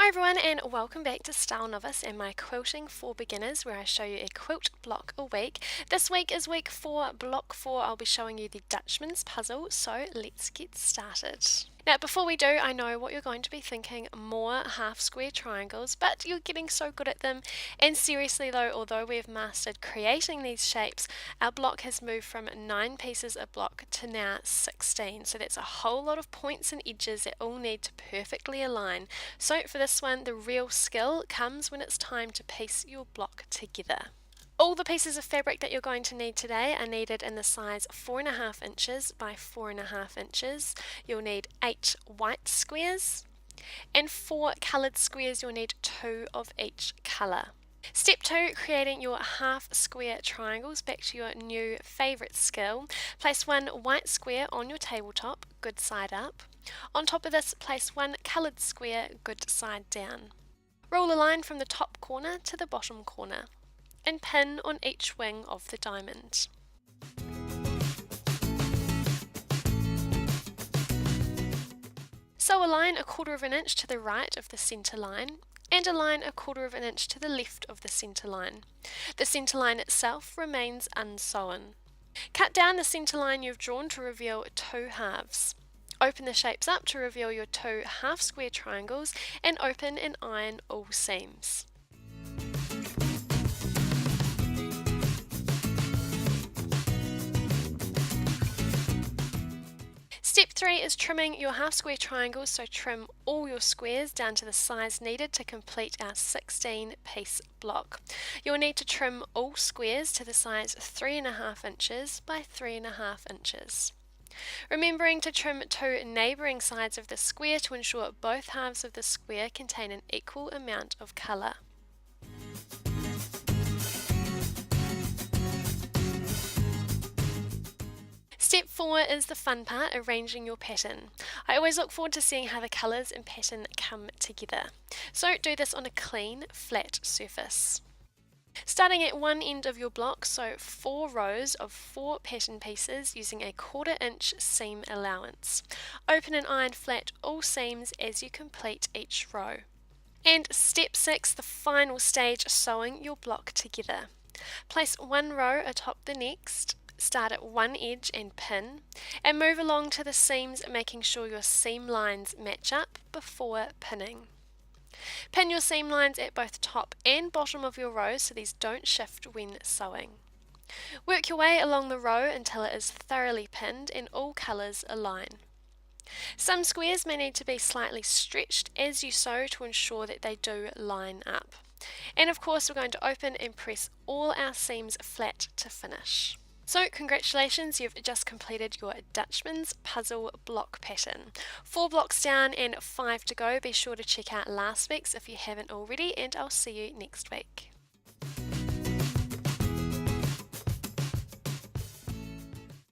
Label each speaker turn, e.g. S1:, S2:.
S1: Hi everyone and welcome back to StyleNovice and my Quilting for Beginners, where I show you a quilt block a week. This week is week 4, block 4. I'll be showing you the Dutchmans puzzle, so let's get started. Now before we do, I know what you're going to be thinking, more half square triangles, but you're getting so good at them. And seriously though, although we've mastered creating these shapes, our block has moved from 9 pieces of block to now 16. So that's a whole lot of points and edges that all need to perfectly align. So for this one, the real skill comes when it's time to piece your block together. All the pieces of fabric that you're going to need today are needed in the size 4.5 inches by 4.5 inches. You'll need 8 white squares, and 4 coloured squares. You'll need 2 of each colour. Step 2, creating your half square triangles. Back to your new favourite skill. Place 1 white square on your tabletop, good side up. On top of this, place 1 coloured square, good side down. Roll a line from the top corner to the bottom corner and pin on each wing of the diamond. Sew a line 1/4 inch to the right of the centre line and a line 1/4 inch to the left of the centre line. The centre line itself remains unsewn. Cut down the centre line you've drawn to reveal 2 halves. Open the shapes up to reveal your 2 half square triangles and open and iron all seams. Step 3 is trimming your half square triangles, so trim all your squares down to the size needed to complete our 16 piece block. You'll need to trim all squares to the size 3.5 inches by 3.5 inches. Remembering to trim 2 neighbouring sides of the square to ensure both halves of the square contain an equal amount of colour. Step 4 is the fun part, arranging your pattern. I always look forward to seeing how the colours and pattern come together. So do this on a clean, flat surface. Starting at one end of your block, sew 4 rows of 4 pattern pieces using a 1/4 inch seam allowance. Open and iron flat all seams as you complete each row. And step 6, the final stage, sewing your block together. Place 1 row atop the next. Start at one edge and pin, and move along to the seams, making sure your seam lines match up before pinning. Pin your seam lines at both top and bottom of your row so these don't shift when sewing. Work your way along the row until it is thoroughly pinned and all colours align. Some squares may need to be slightly stretched as you sew to ensure that they do line up. And of course, we're going to open and press all our seams flat to finish. So congratulations, you've just completed your Dutchman's puzzle block pattern. 4 blocks down and 5 to go. Be sure to check out last week's if you haven't already, and I'll see you next week.